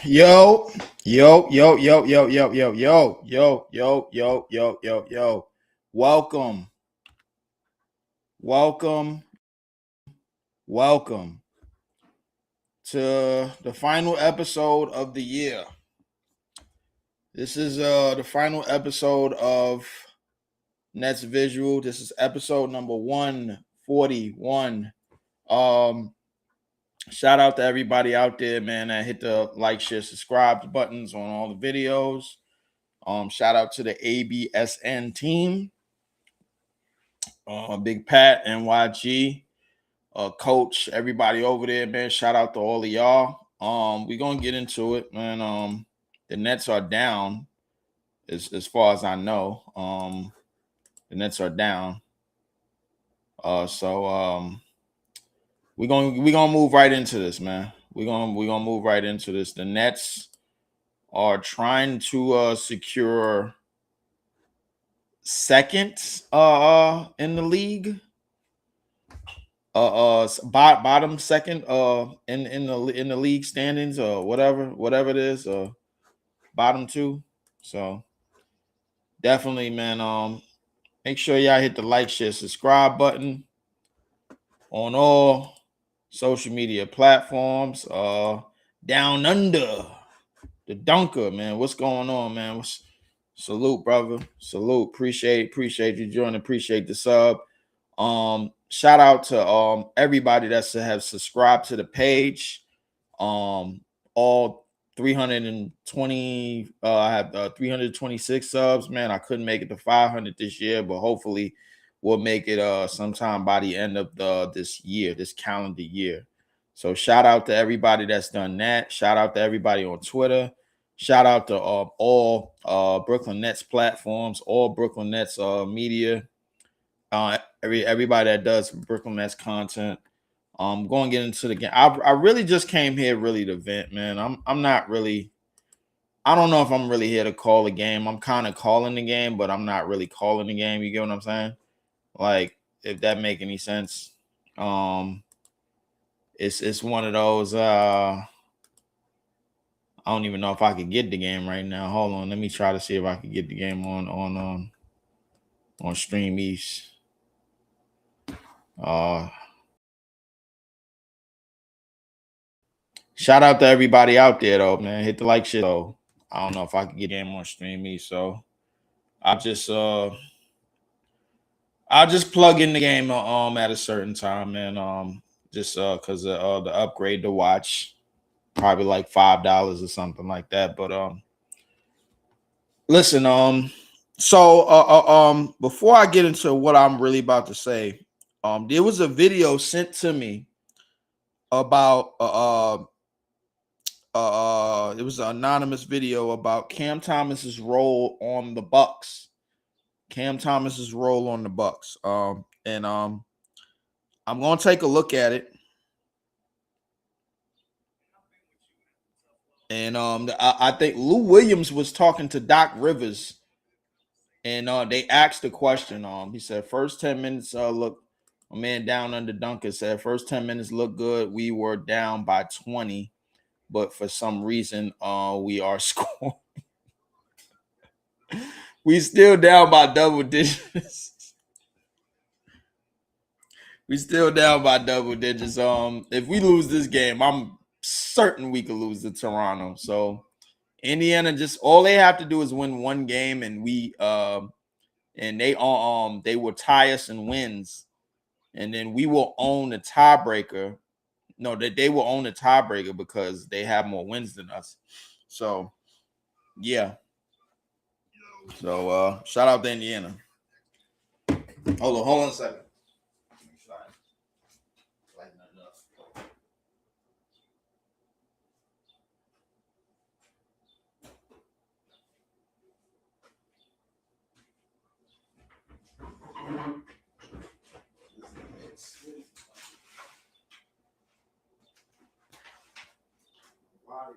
Yo, yo, yo, yo, yo, yo, yo, yo, yo, yo, yo, yo, yo, yo. Welcome, welcome, welcome to the final episode of the year. This is the final episode of Nets Visual. This is episode number 141. Um Shout out to everybody out there, man, that hit the like, share, subscribe buttons on all the videos. Shout out to the ABSN team, Big Pat, NYG, Coach, everybody over there, man. Shout out to all of y'all. We're gonna get into it, man. The Nets are down, as far as I know. The Nets are down. So we're gonna move right into this, man. We're gonna move right into this. The Nets are trying to secure second in the league, bottom second in the league standings, or whatever it is, bottom two. So definitely, man, make sure y'all hit the like, share, subscribe button on all social media platforms. Down under the Dunker, man, what's going on, man? Salute, brother. Salute. Appreciate you joining. Appreciate the sub. Shout out to everybody that's have subscribed to the page. All 320. I have 326 subs. Man, I couldn't make it to 500 this year, but hopefully we'll make it sometime by the end of this year, this calendar year. So shout out to everybody that's done that. Shout out to everybody on Twitter. Shout out to all Brooklyn Nets platforms, all Brooklyn Nets media, everybody that does Brooklyn Nets content. Going to get into the game. I really just came here really to vent, man. I'm not really. I don't know if I'm really here to call a game. I'm kind of calling the game, but I'm not really calling the game. You get what I'm saying? Like, if that make any sense. It's one of those. I don't even know if I could get the game right now. Hold on, let me try to see if I can get the game on Stream East. Shout out to everybody out there though, man. Hit the like shit though. I don't know if I can get in on Stream East, so I just I'll just plug in the game at a certain time, man. Just because the upgrade to watch probably like $5 or something like that. But listen, before I get into what I'm really about to say, there was a video sent to me about it was an anonymous video about Cam Thomas's role on the Bucks. Cam Thomas's role on the Bucks. And I'm gonna take a look at it. And I think Lou Williams was talking to Doc Rivers, and they asked the question. He said first 10 minutes look. A man down under Duncan said first 10 minutes look good. We were down by 20, but for some reason we are scoring. We still down by double digits. We still down by double digits. If we lose this game, I'm certain we could lose to Toronto. So Indiana, just all they have to do is win one game, and they will tie us in wins, and then we will own the tiebreaker. No, that they will own the tiebreaker because they have more wins than us. So yeah. So shout out to Indiana. Hold on a second.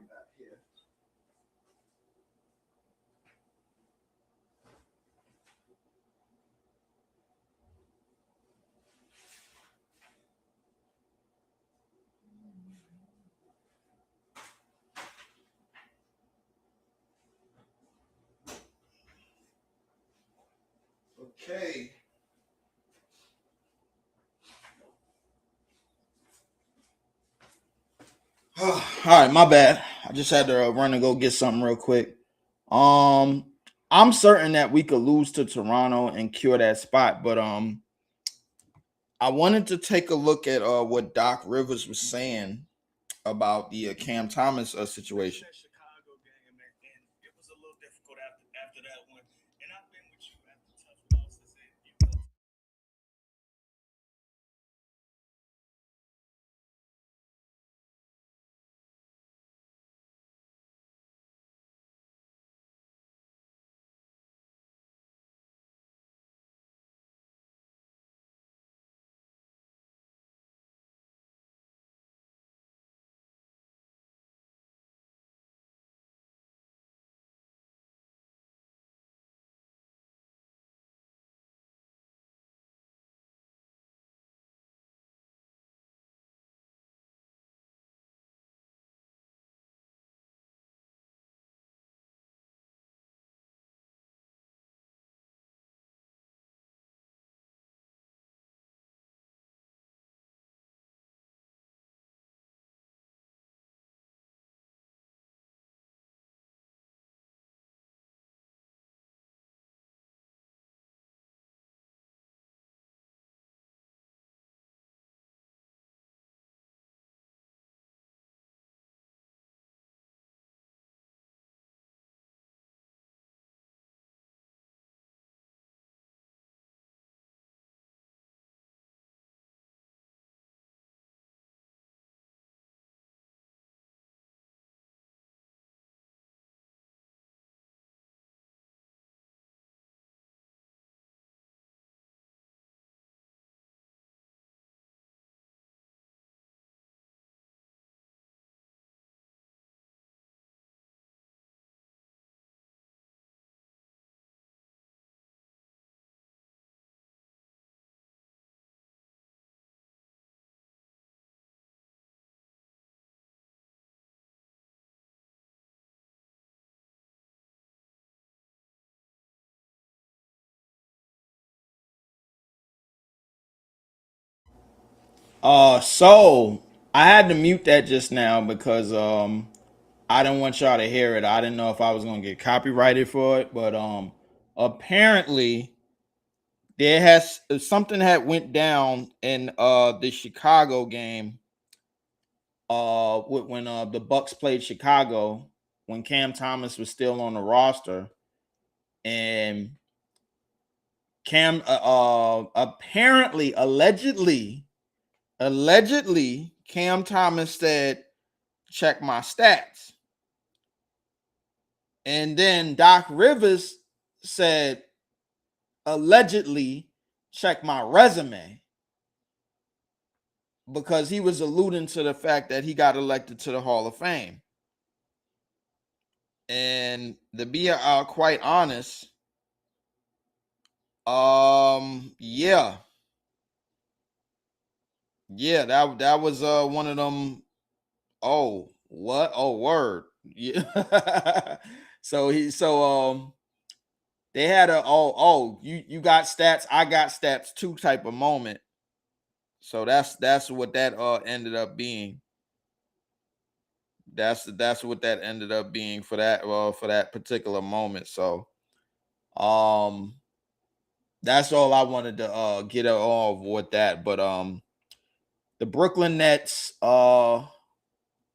Back here. Okay. All right, my bad. I just had to run and go get something real quick. Um, I'm certain that we could lose to Toronto and cure that spot, but I wanted to take a look at what Doc Rivers was saying about the Cam Thomas situation. So I had to mute that just now because I didn't want y'all to hear it. I didn't know if I was gonna get copyrighted for it, but apparently there has something had went down in the Chicago game when the Bucks played Chicago when Cam Thomas was still on the roster, and Cam apparently allegedly Cam Thomas said, check my stats. And then Doc Rivers said, allegedly, check my resume, because he was alluding to the fact that he got elected to the Hall of Fame. And to be quite honest, yeah, that was one of them. Oh, what? Oh, word. Yeah. So they had a you got stats, I got stats too type of moment. So that's what that ended up being. That's what that ended up being for that particular moment. So um that's all I wanted to get off with that. But the Brooklyn Nets,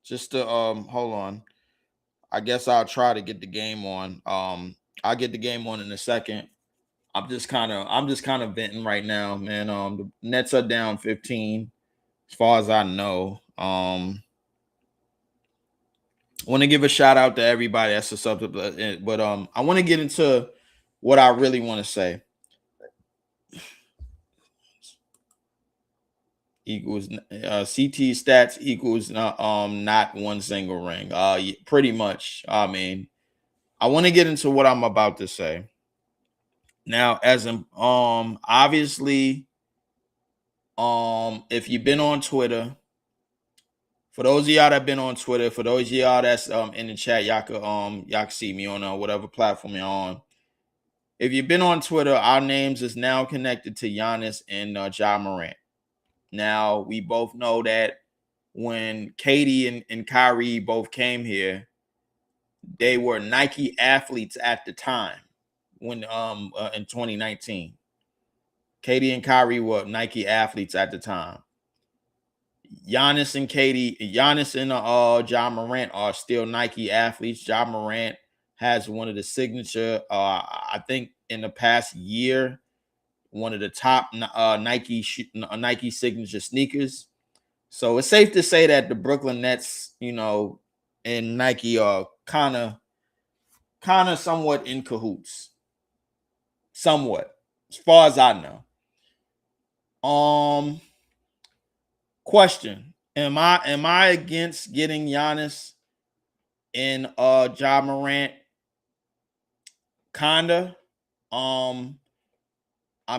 just to hold on. I guess I'll try to get the game on. I'll get the game on in a second. I'm just kind of venting right now, man. The Nets are down 15 as far as I know. I want to give a shout out to everybody that's a subject, but I want to get into what I really want to say. Equals CT stats equals not one single ring. Pretty much. I mean, I want to get into what I'm about to say now. As obviously, if you've been on Twitter, for those of y'all that been on Twitter, for those of y'all that's in the chat, y'all can see me on whatever platform you're on. if you've been on Twitter, our names is now connected to Giannis and Ja Morant. Now, we both know that when Katie and Kyrie both came here, they were Nike athletes at the time when in 2019. Katie and Kyrie were Nike athletes at the time. Giannis and Ja Morant are still Nike athletes. Ja Morant has one of the signature, I think in the past year, one of the top Nike signature sneakers. So it's safe to say that the Brooklyn Nets, and Nike are kind of somewhat in cahoots. Somewhat, as far as I know. Question. Am I against getting Giannis and Ja Morant? Kinda. I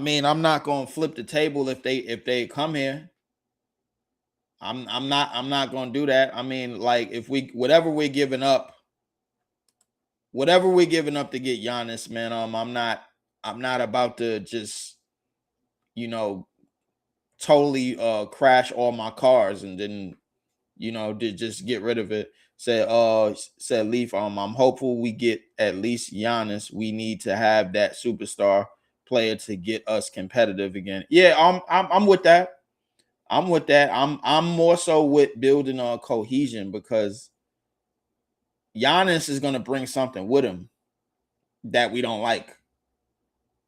mean, I'm not gonna flip the table if they come here. I'm not gonna do that. I mean, like if whatever we're giving up to get Giannis, man, I'm not about to just, you know, totally crash all my cars and then, just get rid of it. Said Leaf, I'm hopeful we get at least Giannis. We need to have that superstar player to get us competitive again. Yeah, I'm with that. I'm more so with building a cohesion because Giannis is gonna bring something with him that we don't like.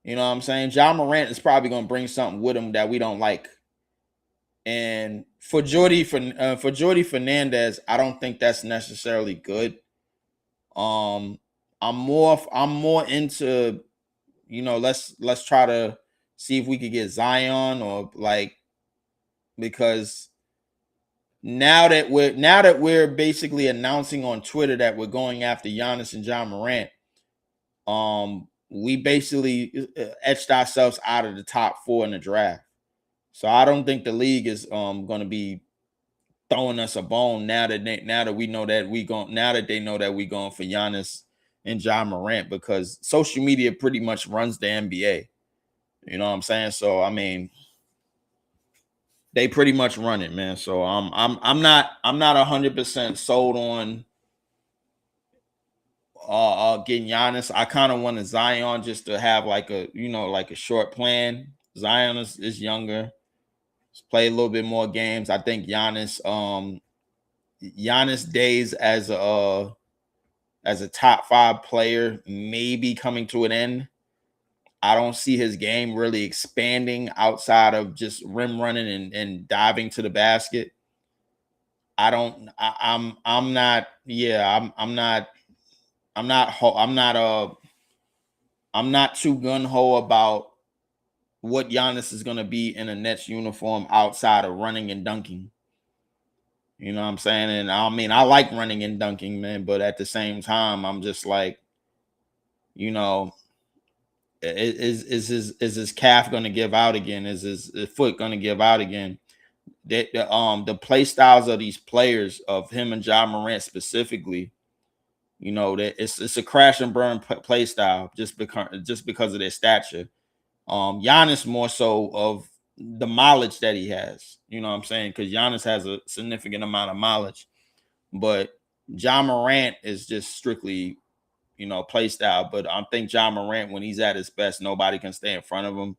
You know what I'm saying? Ja Morant is probably gonna bring something with him that we don't like. And for Jordy Fernandez, I don't think that's necessarily good. I'm more into, let's try to see if we could get Zion or like, because now that we're basically announcing on Twitter that we're going after Giannis and Ja Morant, we basically etched ourselves out of the top 4 in the draft. So I don't think the league is going to be throwing us a bone now that we know that now that they know that we going for Giannis and Ja Morant, because social media pretty much runs the NBA. You know what I'm saying? So I mean, they pretty much run it, man. So I'm not 100% sold on getting Giannis. I kind of want a Zion just to have like a short plan. Zion is younger. Play a little bit more games. I think Giannis days as a top 5 player maybe coming to an end. I don't see his game really expanding outside of just rim running and diving to the basket. I don't I'm not yeah, I'm not too gun ho about what Giannis is going to be in a Nets uniform outside of running and dunking. You know what I'm saying? And I mean, I like running and dunking, man, but at the same time, I'm just like, you know, is his calf going to give out again? Is his foot going to give out again? The play styles of these players, of him and Ja Morant specifically, that it's a crash and burn play style just because of their stature. Giannis more so of the mileage that he has. You know what I'm saying? Because Giannis has a significant amount of mileage, but Ja Morant is just strictly, play style. But I think Ja Morant, when he's at his best, nobody can stay in front of him.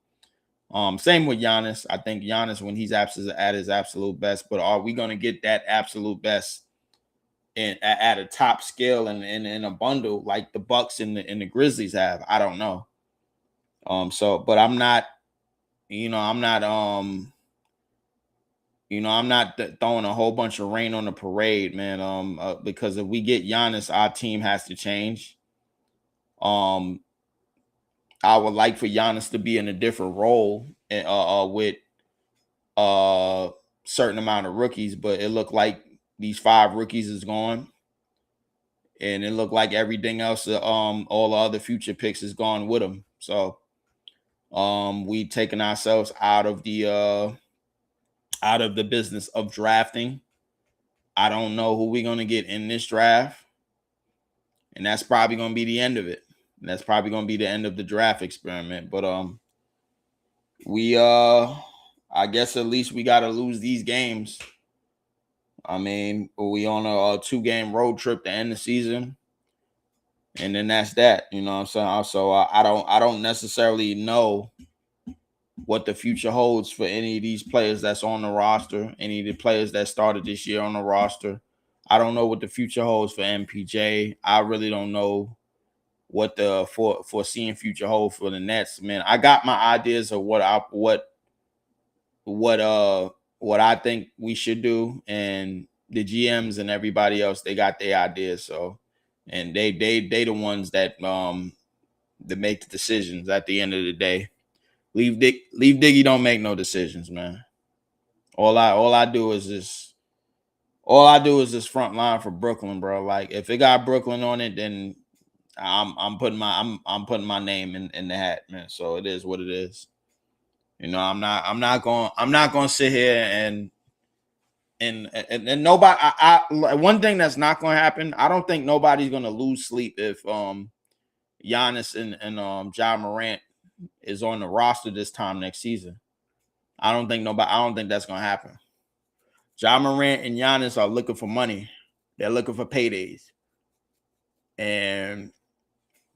Same with Giannis. I think Giannis, when he's at his absolute best, but are we gonna get that absolute best at a top scale and in a bundle like the Bucks and the Grizzlies have? I don't know. But I'm not, I'm not I'm not throwing a whole bunch of rain on the parade, man. Because if we get Giannis, our team has to change. Um, I would like for Giannis to be in a different role with certain amount of rookies, but it looked like these 5 rookies is gone, and it looked like everything else, all the other future picks is gone with them. So, we taken ourselves out of the business of drafting. I don't know who we're gonna get in this draft, and that's probably gonna be the end of it. And that's probably gonna be the end of the draft experiment. But we I guess at least we gotta lose these games. I mean, we on a 2-game road trip to end the season, and then that's that. You know what I'm saying? Also, I don't necessarily know what the future holds for any of these players that's on the roster, any of the players that started this year on the roster. I don't know what the future holds for MPJ. I really don't know what the foreseeing future holds for the Nets. Man, I got my ideas of what what I think we should do, and the GMs and everybody else, they got their ideas. So, and they the ones that make the decisions at the end of the day. Leave Diggy don't make no decisions, man. All I do is this front line for Brooklyn, bro. Like if it got Brooklyn on it, then I'm putting my name in the hat, man. So it is what it is. You know, I'm not going to sit here and nobody. One thing that's not going to happen. I don't think nobody's going to lose sleep if Giannis and Ja Morant is on the roster this time next season. I don't think that's going to happen. Ja Morant and Giannis are looking for money. They're looking for paydays. And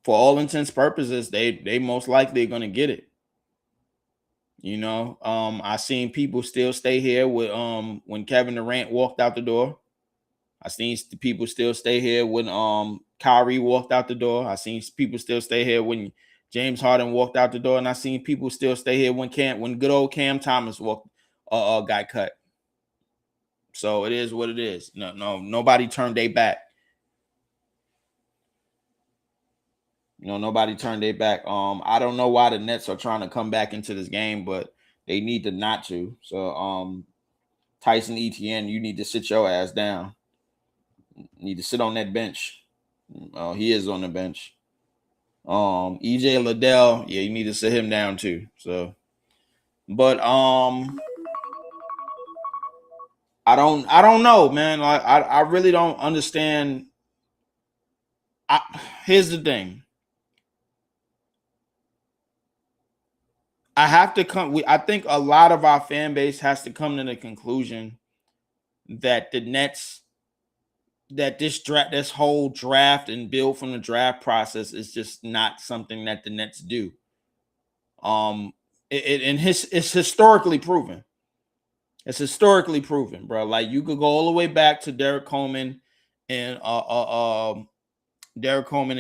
for all intents purposes, they most likely are going to get it. You know, I seen people still stay here with when Kevin Durant walked out the door. I seen people still stay here when Kyrie walked out the door. I seen people still stay here when James Harden walked out the door, and I seen people still stay here when good old Cam Thomas got cut. So it is what it is. Nobody turned their back. Nobody turned their back. I don't know why the Nets are trying to come back into this game, but they need to not to. So Tyson Etienne, you need to sit your ass down. You need to sit on that bench. He is on the bench. EJ Liddell, yeah, you need to sit him down too. So, but I don't know, man. I really don't understand. Here's the thing. I think a lot of our fan base has to come to the conclusion that the Nets, that this whole draft and build from the draft process is just not something that the Nets do. It's historically proven. It's historically proven, bro. Like you could go all the way back to Derek Coleman and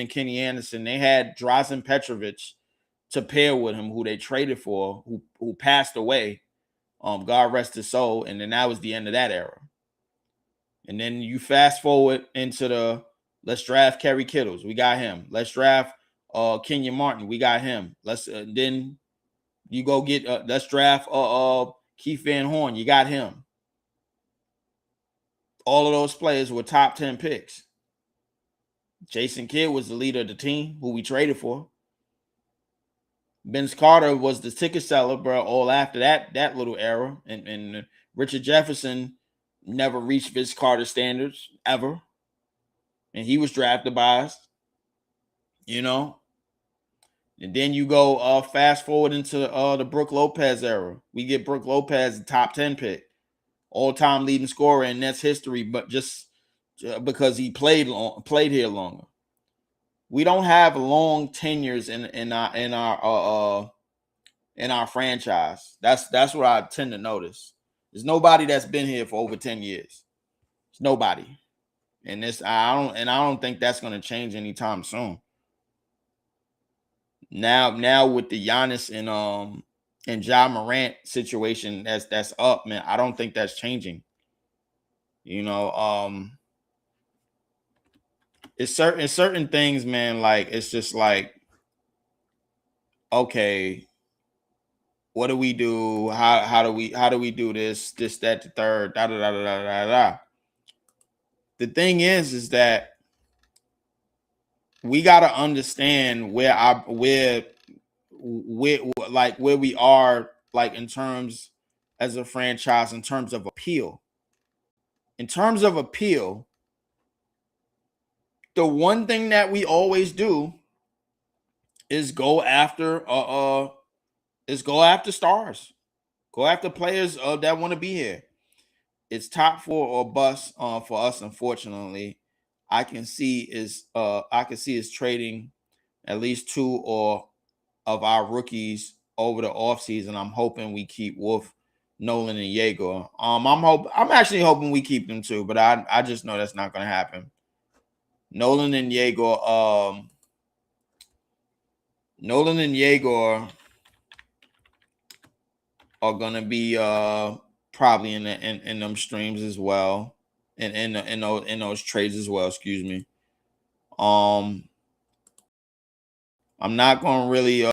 Kenny Anderson. They had Drazen Petrovic to pair with him, who they traded for, who passed away. God rest his soul. And then that was the end of that era. And then you fast forward into let's draft Kerry Kittles. We got him. Let's draft Kenyon Martin. We got him. Then you go get let's draft Keith Van Horn. You got him. All of those players were top 10 picks. Jason Kidd was the leader of the team, who we traded for. Vince Carter was the ticket seller, bro, all after that little era. And Richard Jefferson never reached Vince Carter standards ever. And he was drafted by us, you know. And then you go fast forward into the Brook Lopez era. We get Brook Lopez, the top 10 pick, all-time leading scorer in Nets history, but just because he played here longer. We don't have long tenures in our franchise. That's what I tend to notice. There's nobody that's been here for over 10 years. It's nobody. And I don't think that's going to change anytime soon. Now with the Giannis and Ja Morant situation that's up, man, I don't think that's changing. You know, it's certain things, man, like it's just like, okay, what do we do? How do we do this, that, the third, da da da da da da. The thing is that we got to understand where we are, like in terms as a franchise, in terms of appeal. In terms of appeal, the one thing that we always do is go after stars. Go after players that want to be here. It's top four or bust for us, unfortunately. I can see is trading at least two or of our rookies over the offseason. I'm hoping we keep Wolf, Nolan, and Jaeger. I'm actually hoping we keep them too, but I just know that's not gonna happen. Nolan and Jaeger, Nolan and Jaeger are gonna be probably in them streams as well. In those trades as well, excuse me. I'm not gonna really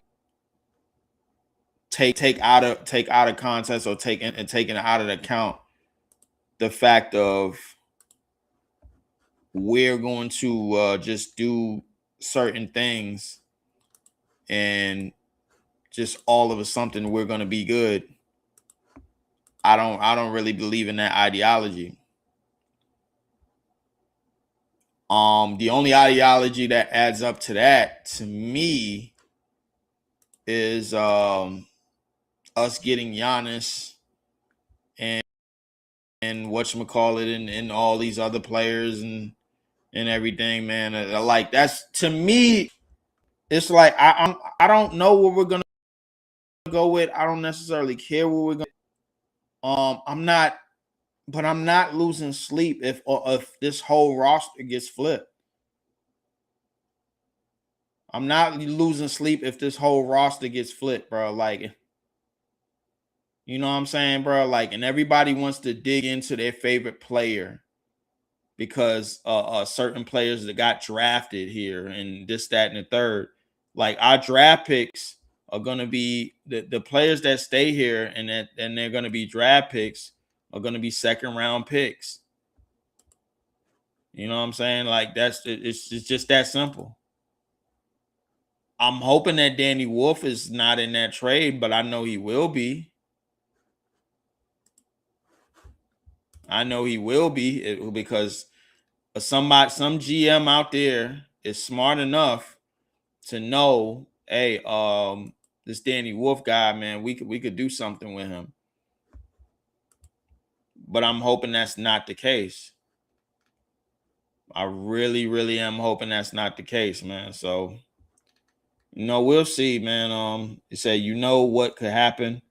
take out of context or taking out of account the fact of we're going to just do certain things and just all of a sudden we're going to be good. I don't really believe in that ideology. The only ideology that adds up to that to me is us getting Giannis and whatchamacallit and all these other players and everything, man. Like that's to me, it's like I don't know where we're gonna go with. I don't necessarily care where we're going. I'm not losing sleep if this whole roster gets flipped. I'm not losing sleep if this whole roster gets flipped, bro. Like, you know what I'm saying, bro? Like, and everybody wants to dig into their favorite player because certain players that got drafted here and this, that, and the third. Like our draft picks are gonna be the players that stay here and they're gonna be draft picks are gonna be second round picks. You know what I'm saying? Like it's just that simple. I'm hoping that Danny Wolf is not in that trade, but I know he will be. I know he will be because some GM out there is smart enough to know, hey, this Danny Wolf guy, man, we could do something with him. But I'm hoping that's not the case. I really, really am hoping that's not the case, man. So, we'll see, man. You say what could happen.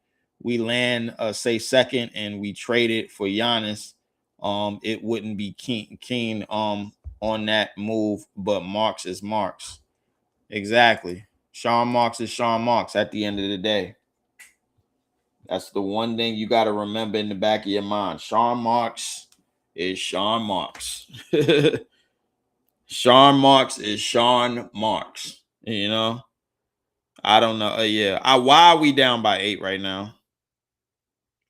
We land say second and we trade it for Giannis. It wouldn't be keen on that move, but Marks is Marks. Exactly. Sean Marks is Sean Marks at the end of the day. That's the one thing you got to remember in the back of your mind. Sean Marks is Sean Marks. Sean Marks is Sean Marks. I don't know. Yeah. Why are we down by 8 right now?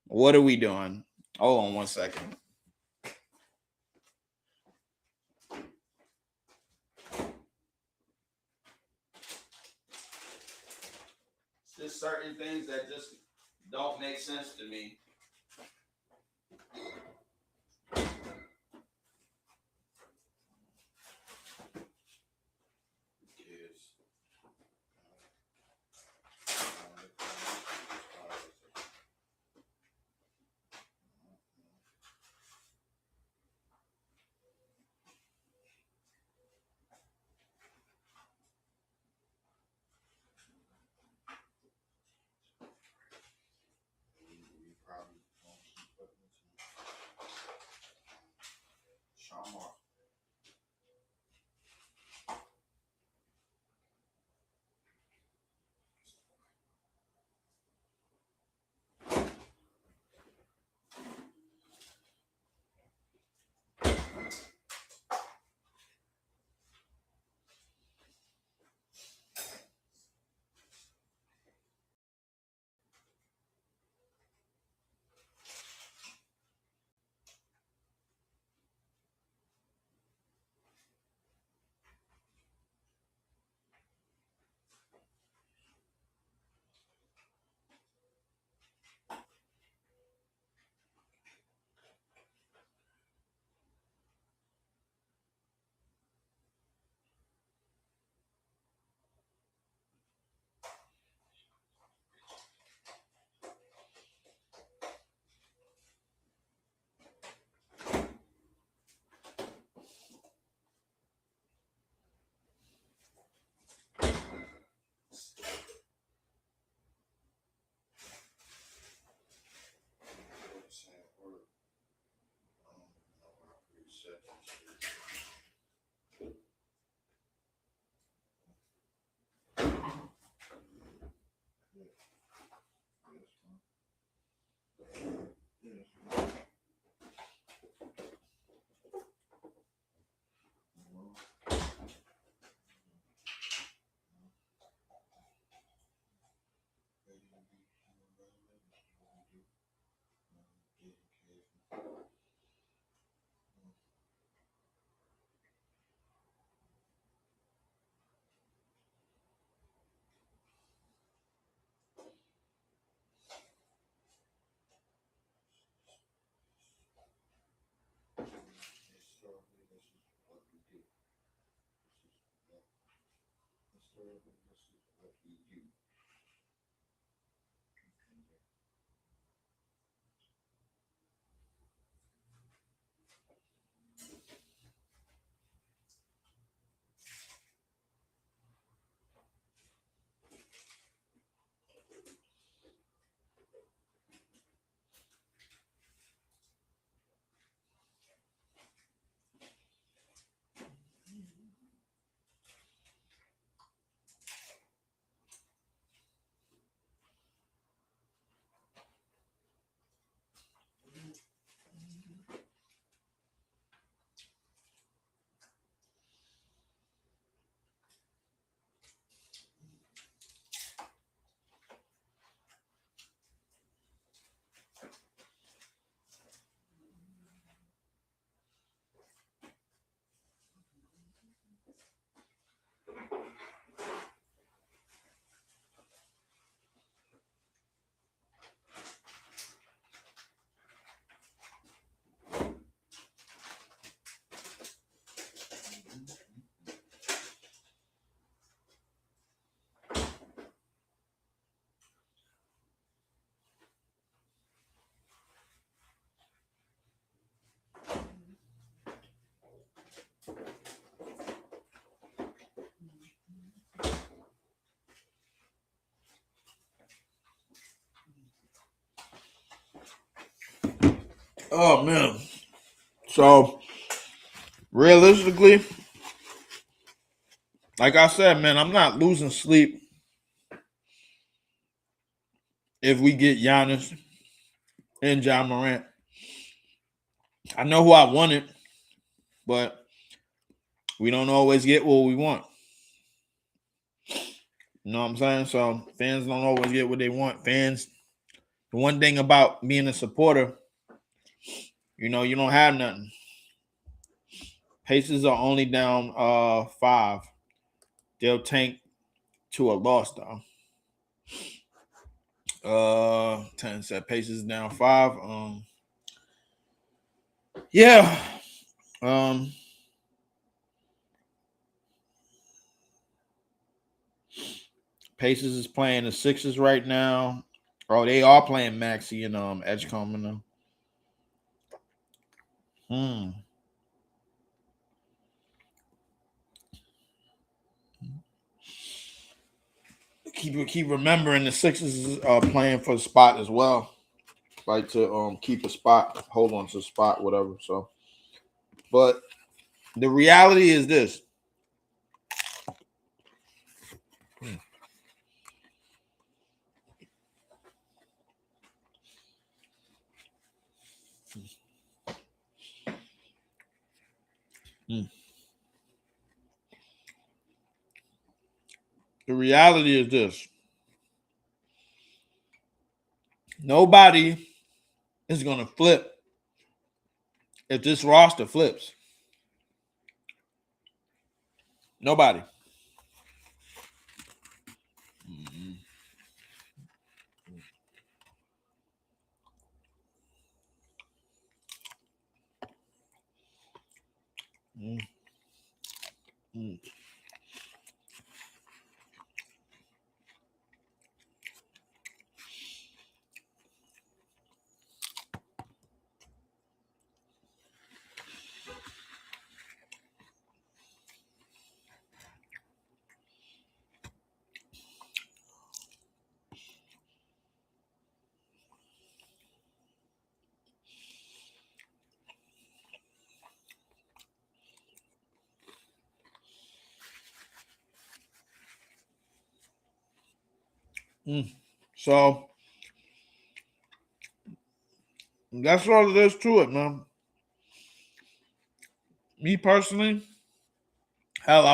What are we doing? Hold on 1 second. It's just certain things that just don't make sense to me. Oh man. So realistically, like I said, man, I'm not losing sleep if we get Giannis and John Morant. I know who I wanted, but we don't always get what we want. You know what I'm saying? So fans don't always get what they want. Fans, the one thing about being a supporter, you know, you don't have nothing. Pacers are only down 5. They'll tank to a loss though. 10 said Pacers down 5. Yeah. Um Pacers is playing the Sixers right now. Oh, they are playing Maxi and Edgecombe and them. Keep remembering the Sixers are playing for the spot as well. Like to keep a spot, hold on to a spot, whatever. So, but the reality is this. The reality is this. Nobody is gonna flip if this roster flips. Nobody. So that's all there is to it, man. Me personally, hell,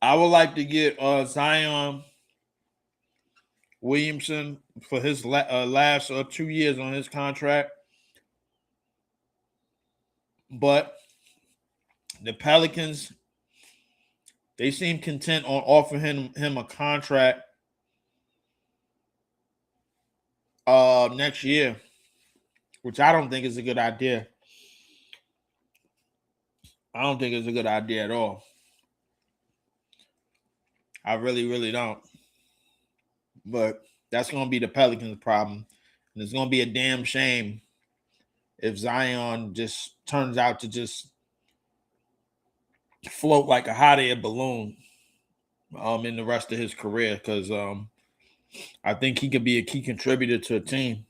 I would like to get Zion Williamson for his last 2 years on his contract, but the Pelicans, they seem content on offering him a contract next year, which I don't think is a good idea. I don't think it's a good idea at all. I really, really don't. But that's going to be the Pelicans' problem. And it's going to be a damn shame if Zion just turns out to just float like a hot air balloon in the rest of his career, because I think he could be a key contributor to a team.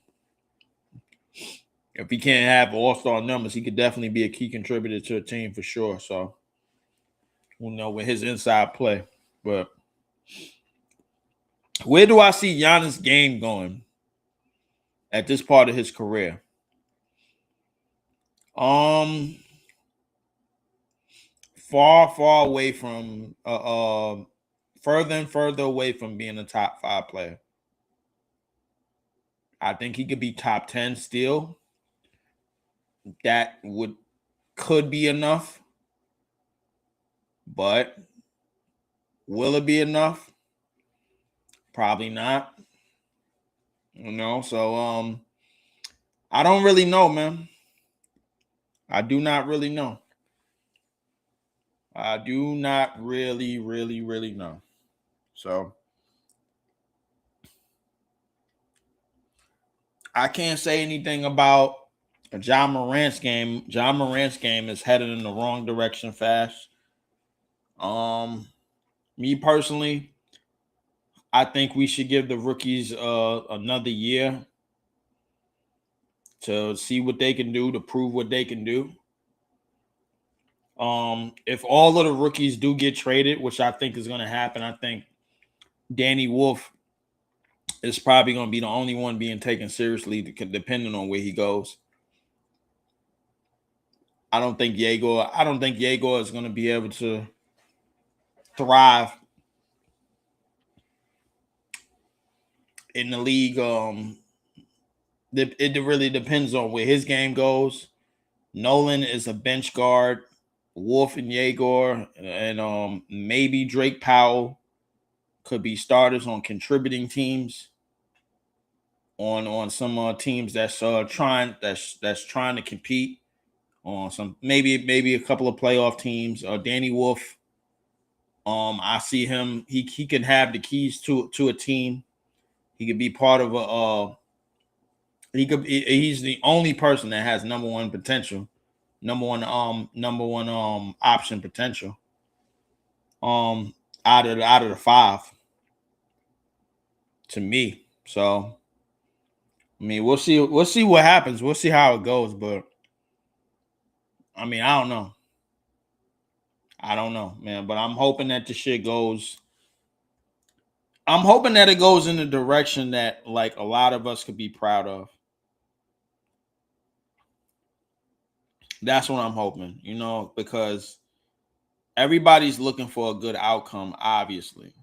If he can't have all-star numbers, he could definitely be a key contributor to a team for sure. So, with his inside play. But where do I see Giannis' game going at this part of his career? Far away from further and further away from being a top 5 player. I think he could be top 10 still. That could be enough. But will it be enough? Probably not. So I don't really know, man. I do not really know. I do not really know. So I can't say anything about Ja Morant's game. Ja Morant's game is headed in the wrong direction fast. Me personally, I think we should give the rookies another year to see what they can do, to prove what they can do. If all of the rookies do get traded, which I think is going to happen, I think Danny Wolf is probably going to be the only one being taken seriously, depending on where he goes. I don't think Yegor is going to be able to thrive in the league. It really depends on where his game goes. Nolan is a bench guard. Wolf and Yegor and maybe Drake Powell could be starters on contributing teams. On some teams that's trying to compete. On some maybe a couple of playoff teams. Danny Wolf. I see him. He can have the keys to a team. He could be part of a. He's the only person that has number one potential, number one option potential. Out of the 5, to me. So, I mean, we'll see what happens. We'll see how it goes, but I mean, I don't know. I don't know, man. But I'm hoping that the shit goes. I'm hoping that it goes in the direction that like a lot of us could be proud of. That's what I'm hoping, because everybody's looking for a good outcome, obviously.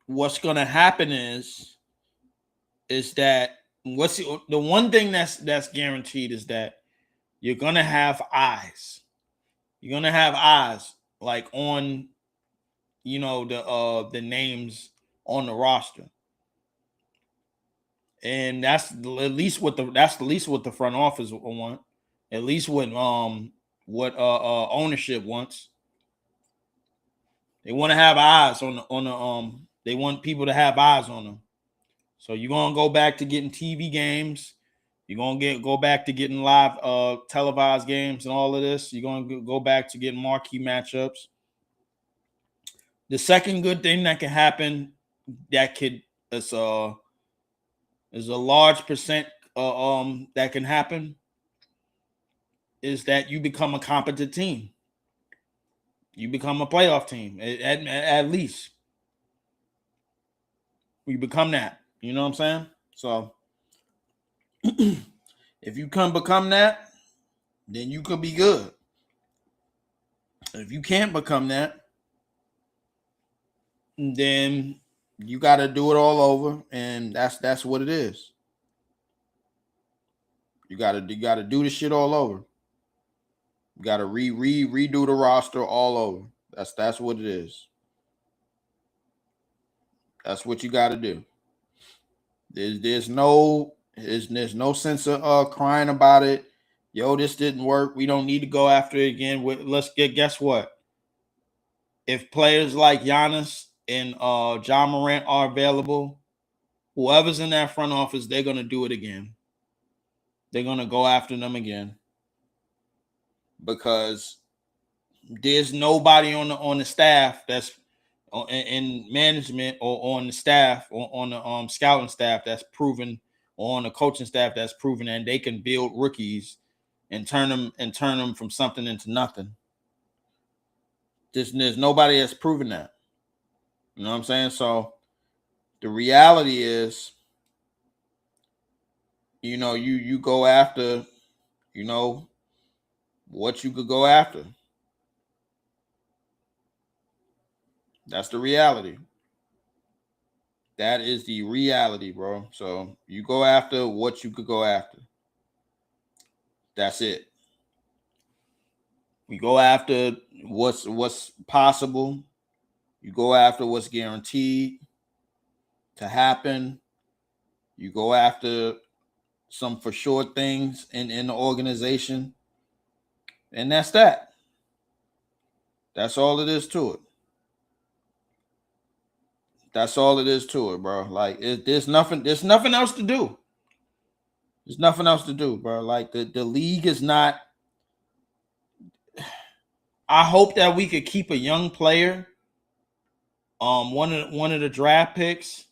What's going to happen is that what's the one thing that's guaranteed is that you're going to have eyes. You're going to have eyes like on the names on the roster. And that's the least what the front office want. At least what ownership wants. They want to have eyes on the they want people to have eyes on them. So you're gonna go back to getting TV games. You're gonna go back to getting live televised games and all of this. You're gonna go back to getting marquee matchups. The second good thing that can happen that is a large percent that can happen is that you become a competent team. You become a playoff team at least. You become that. You know what I'm saying? So if you can become that, then you could be good. If you can't become that, then you got to do it all over, and that's what it is. You got to do the shit all over. You got to redo the roster all over. That's what it is. That's what you got to do. There's no sense of crying about it. Yo, this didn't work. We don't need to go after it again. Guess what? If players like Giannis and Ja Morant are available, whoever's in that front office, they're gonna do it again. They're gonna go after them again because there's nobody on the staff that's in management or on the staff or on the scouting staff that's proven, or on the coaching staff that's proven that they can build rookies and turn them from something into nothing. There's nobody that's proven that. You know what I'm saying? So the reality is, you go after, what you could go after. That's the reality. That is the reality, bro. So you go after what you could go after. That's it. You go after what's possible. You go after what's guaranteed to happen. You go after some for sure things in the organization. And that's that. That's all it is to it. That's all it is to it, bro. Like there's nothing else to do. There's nothing else to do, bro. Like the league is not. I hope that we could keep a young player, one of the draft picks,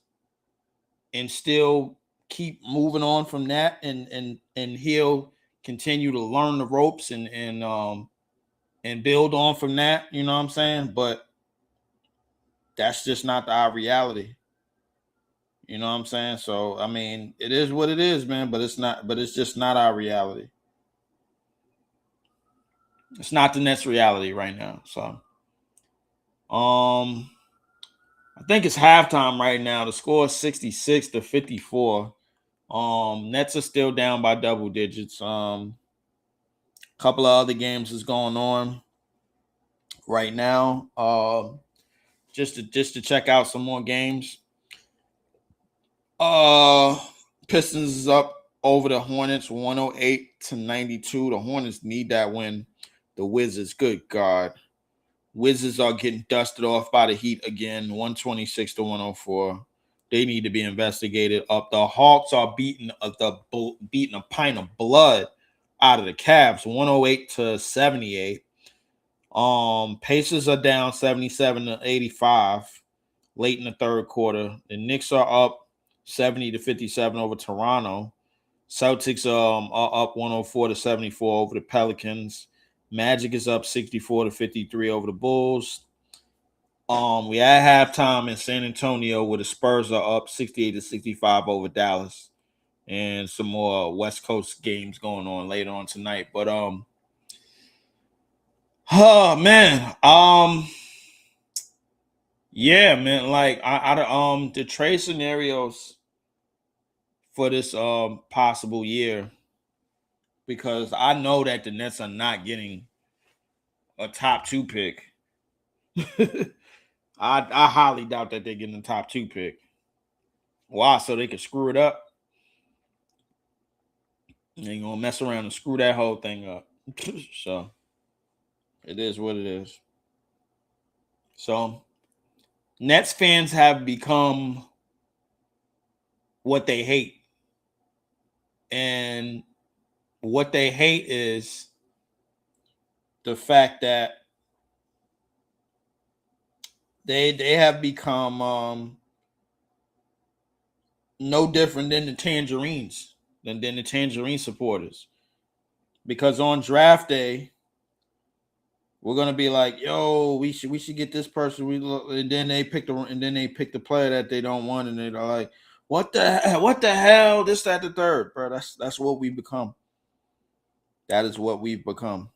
and still keep moving on from that, and he'll continue to learn the ropes and build on from that. You know what I'm saying? But that's just not our reality. You know what I'm saying? So I mean, it is what it is, man. But it's not. But it's just not our reality. It's not the Nets' reality right now. So, I think it's halftime right now. The score is 66-54. Nets are still down by double digits. Couple of other games is going on right now. Just to check out some more games. Pistons is up over the Hornets 108-92. The Hornets need that win. The Wizards, good God. Wizards are getting dusted off by the Heat again, 126-104. They need to be investigated up. The Hawks are beating a pint of blood out of the Cavs, 108-78. Pacers are down 77-85 late in the third quarter. The Knicks are up 70-57 over Toronto. Celtics are up 104-74 over the Pelicans. Magic is up 64-53 over the Bulls. We had halftime in San Antonio where the Spurs are up 68-65 over Dallas, and some more West Coast games going on later on tonight. But oh man, yeah, man. Like the trade scenarios for this possible year, because I know that the Nets are not getting a top 2 pick. I highly doubt that they're getting a top 2 pick. Why? So they can screw it up. They're gonna mess around and screw that whole thing up. So it is what it is. So Nets fans have become what they hate. And what they hate is the fact that they have become no different than the Tangerines, than the Tangerine supporters. Because on draft day, We're gonna be like, yo, we should get this person. And then they pick the player that they don't want, and they're like, what the hell? This, that, the third, bro. That's what we become. That is what we've become.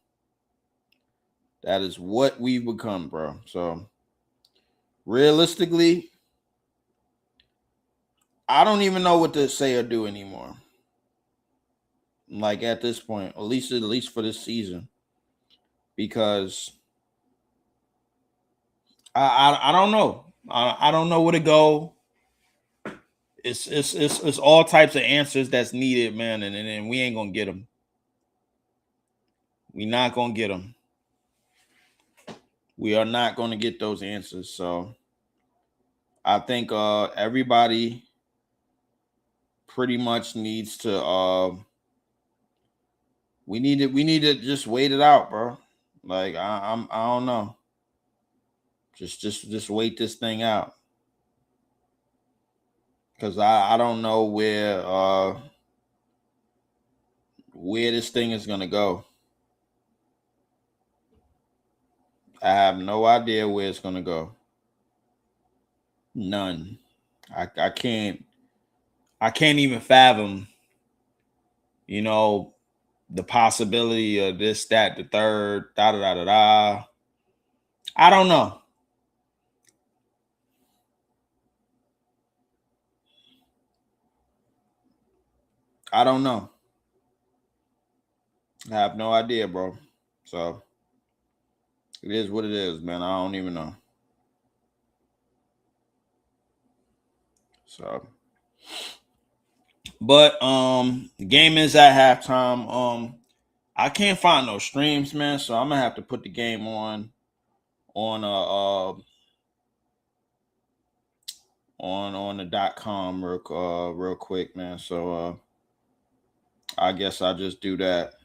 That is what we've become, bro. So realistically, I don't even know what to say or do anymore. Like at this point, at least for this season, because I don't know. I don't know where to go. It's all types of answers that's needed, man, and we ain't gonna get them. We not gonna get them. We are not gonna get those answers. So I think everybody pretty much needs to we need to just wait it out, bro. Like I don't know. Just wait this thing out. Because I don't know where this thing is gonna go. I have no idea where it's gonna go. None. I can't even fathom, the possibility of this, that, the third, da da da da da. I don't know. I don't know. I have no idea, bro. So it is what it is, man. I don't even know. So, but the game is at halftime. I can't find no streams, man. So I'm gonna have to put the game on the .com real quick, man. So I guess I'll just do that.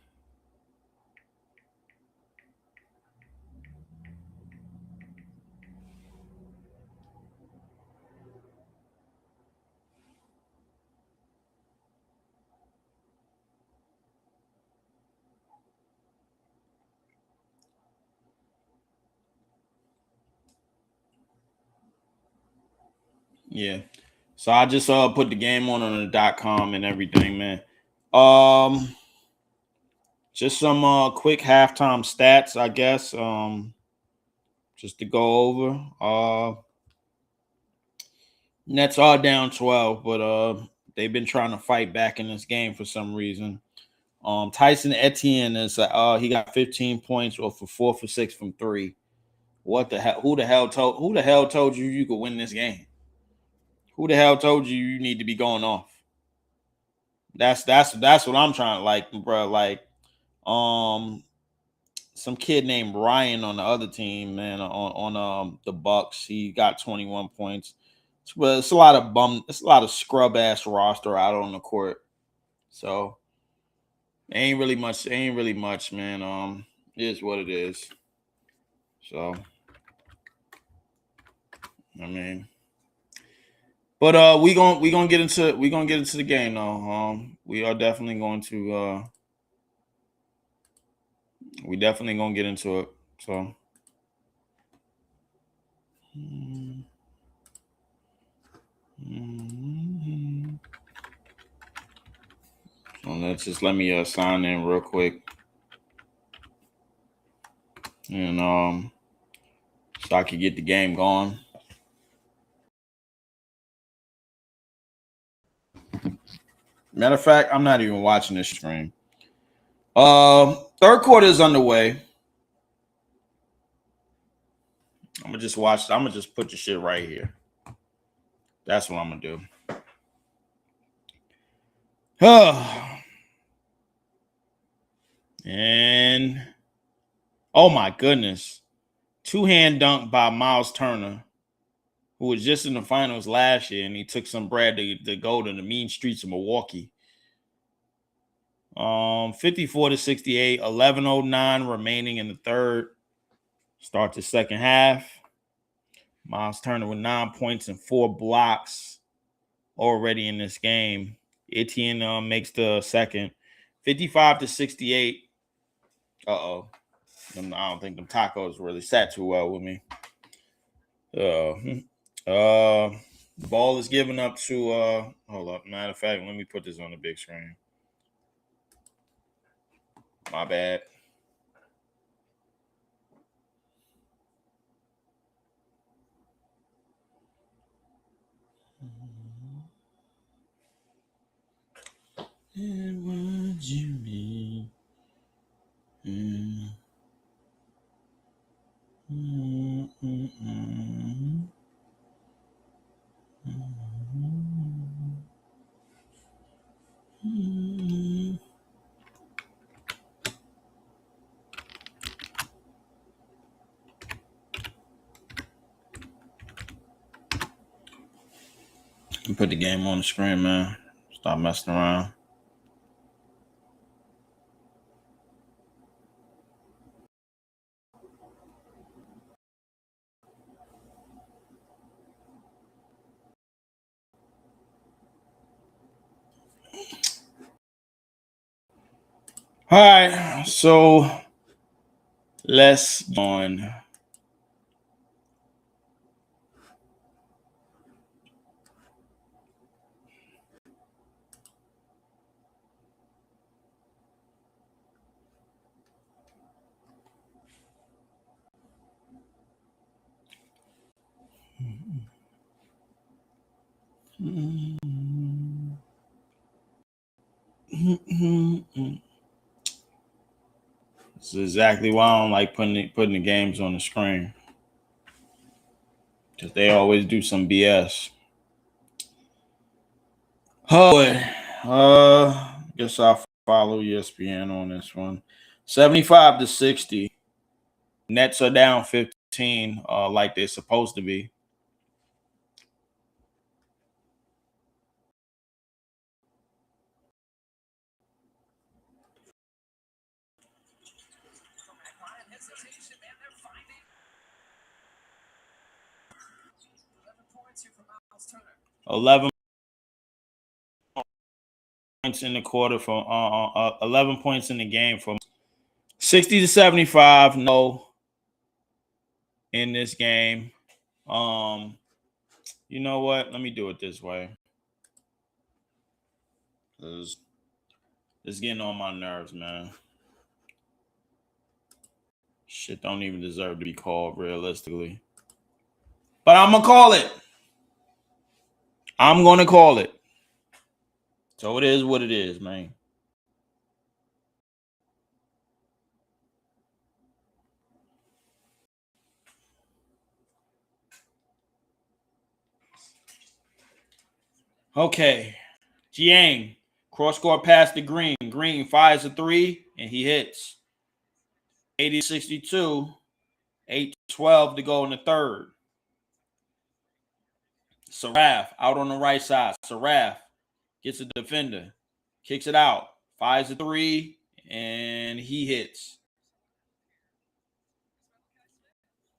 Yeah. So I just put the game on the .com and everything, man. Just some quick halftime stats, I guess. Just to go over. Nets are down 12, but they've been trying to fight back in this game for some reason. Tyson Etienne is he got 15 points or for 4 for 6 from 3. What the hell? Who the hell told you could win this game? Who the hell told you need to be going off? That's what I'm trying to like, bro. Like, some kid named Ryan on the other team, man, on the Bucks. He got 21 points. But it's a lot of scrub ass roster out on the court. So ain't really much, man. It is what it is. So I mean, but we gonna get into the game though. We are definitely going to we definitely gonna get into it. So so let me sign in real quick. And so I could get the game going. Matter of fact, I'm not even watching this stream. Third quarter is underway. I'm gonna just put the shit right here. That's what I'm gonna do. And oh my goodness, 2-hand dunk by Miles Turner, who was just in the finals last year, and he took some bread to go to the mean streets of Milwaukee. 54-68, 11:09 remaining in the third. Start the second half. Miles Turner with 9 points and 4 blocks already in this game. Etienne makes the second. 55-68. Uh-oh. I don't think them tacos really sat too well with me. Ball is given up to hold up. Matter of fact, let me put this on the big screen. My bad. And what you mean? Put the game on the screen, man. Stop messing around. All right, so let's go on. This is exactly why I don't like putting the games on the screen, because they always do some BS. Oh boy. Guess I'll follow ESPN on this one. 75-60. Nets are down 15, like they're supposed to be. $11 points in the quarter for 11 points in the game for 60-75. No, in this game. You know what? Let me do it this way. It's getting on my nerves, man. Shit don't even deserve to be called realistically. But I'm gonna call it. I'm gonna call it. So it is what it is, man. Okay. Jiang, cross court pass to Green. Green fires a three and he hits. 80-62. 8-12 to go in the third. Saraf out on the right side. Saraf gets a defender, kicks it out, fires a three, and he hits.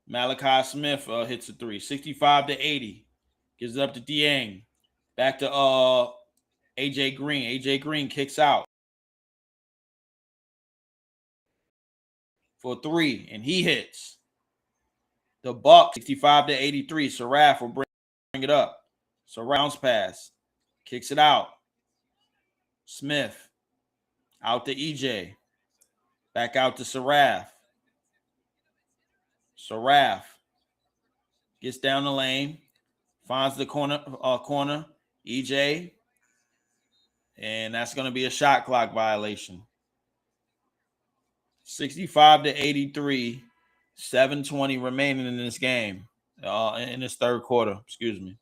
Malachi Smith hits a three. 65-80. Gives it up to Dieng. Back to AJ Green. AJ Green kicks out for three, and he hits. The Bucks 65-83. Saraf will bring it up. Surrounds pass. Kicks it out. Smith out to EJ. Back out to Saraf. Saraf gets down the lane. Finds the corner. EJ. And that's going to be a shot clock violation. 65-83. 7:20 remaining in this game. In this third quarter. Excuse me.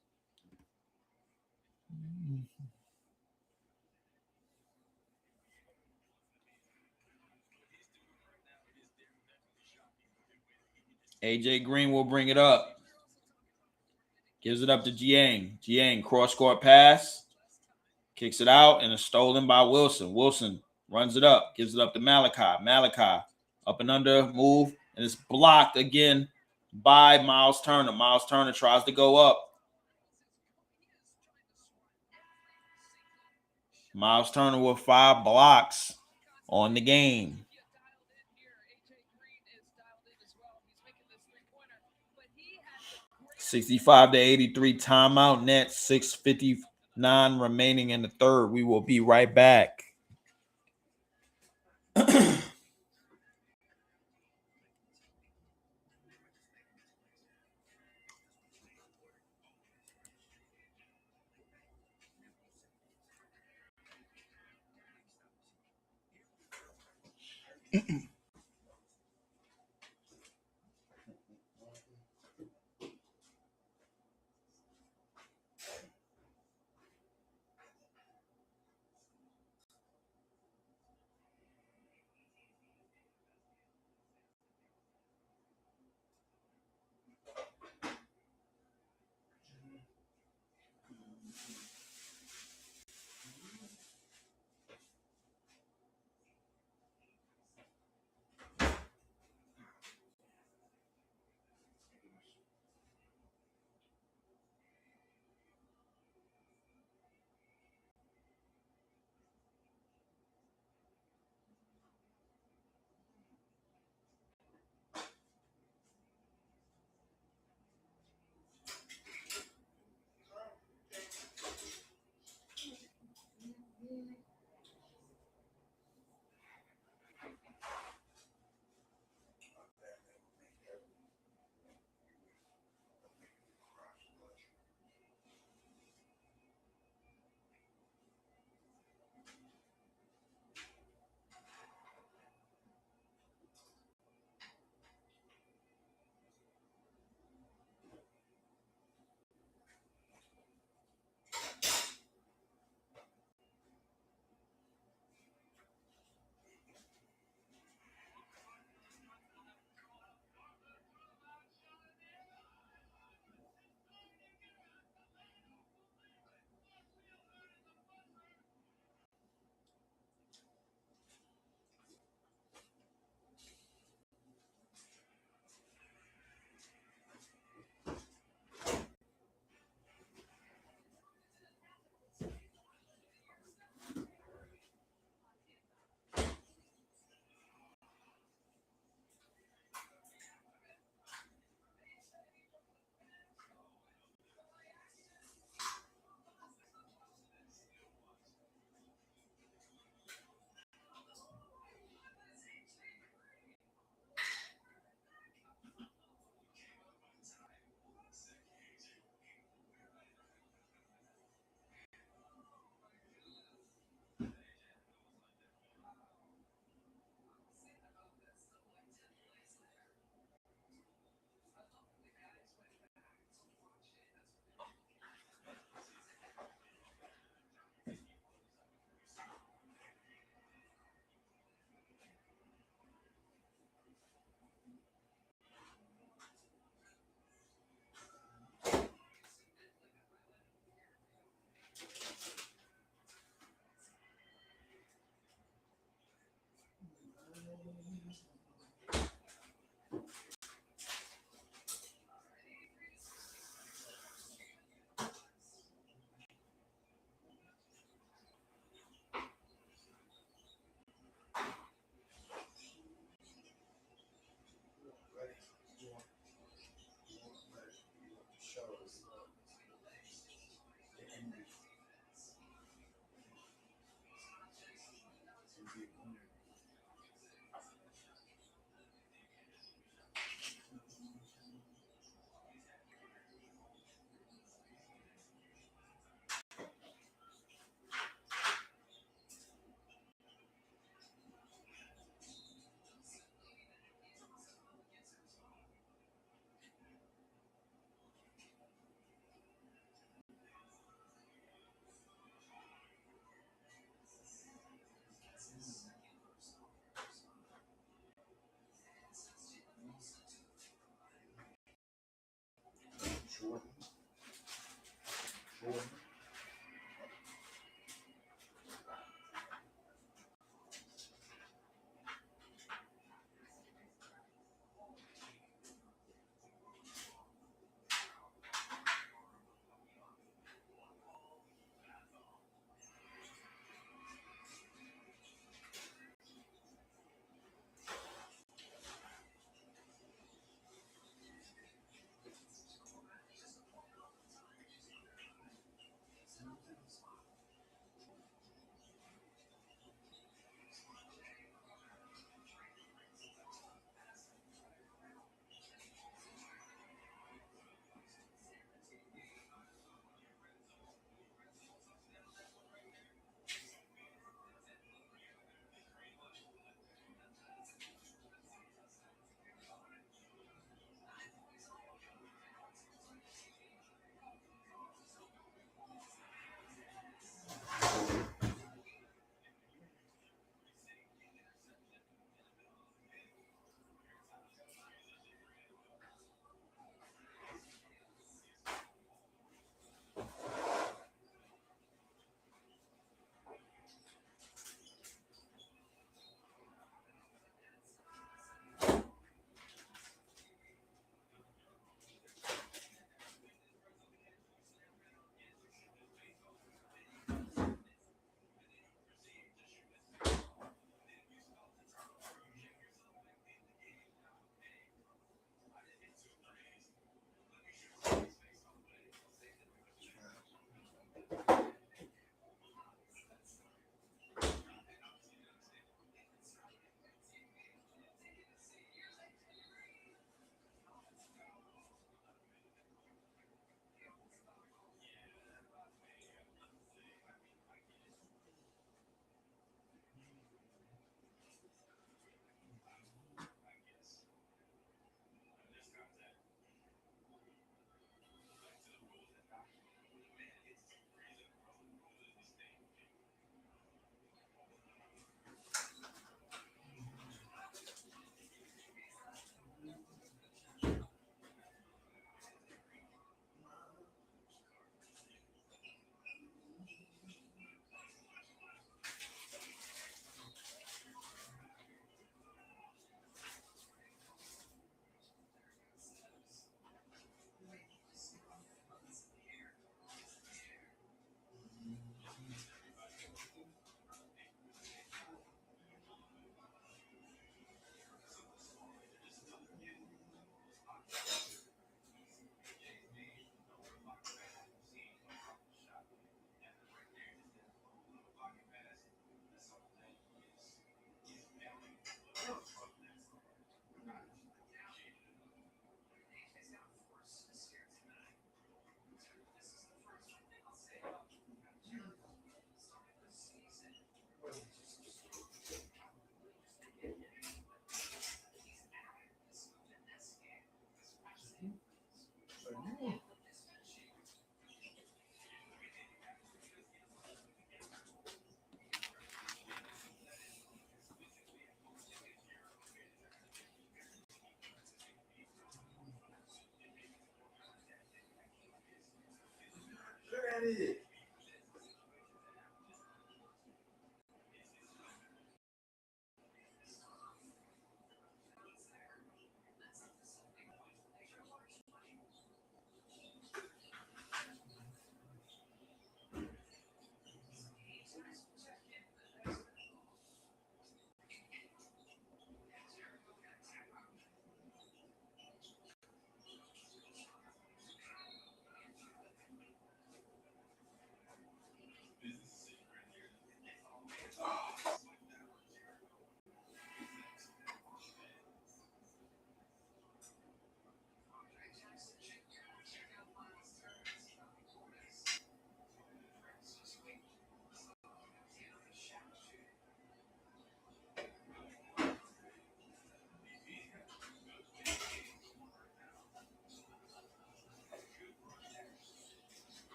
AJ Green will bring it up. Gives it up to Jiang. Jiang, cross-court pass. Kicks it out, and it's stolen by Wilson. Wilson runs it up. Gives it up to Malachi. Malachi, up and under, move, and it's blocked again by Miles Turner. Miles Turner tries to go up. Miles Turner with 5 blocks on the game. 65 to 83 timeout. Nets 6:59 remaining in the third. We will be right back.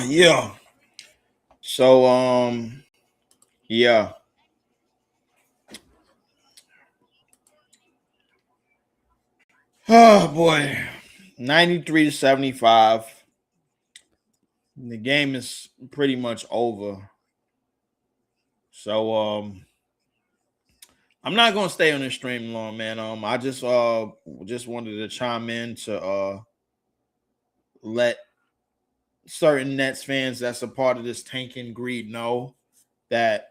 Yeah. So yeah. Oh boy. 93-75. The game is pretty much over. So I'm not gonna stay on this stream long, man. I just wanted to chime in to let certain Nets fans that's a part of this tanking greed know that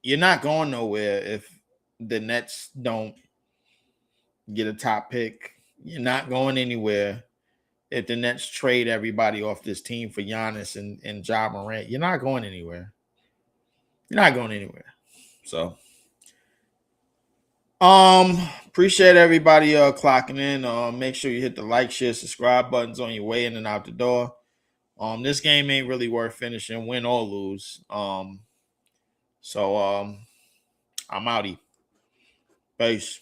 you're not going nowhere if the Nets don't get a top pick. You're not going anywhere if the Nets trade everybody off this team for Giannis and Ja Morant. You're not going anywhere. You're not going anywhere. So appreciate everybody clocking in. Make sure you hit the like, share, subscribe buttons on your way in and out the door. This game ain't really worth finishing, win or lose. So I'm outie. Peace.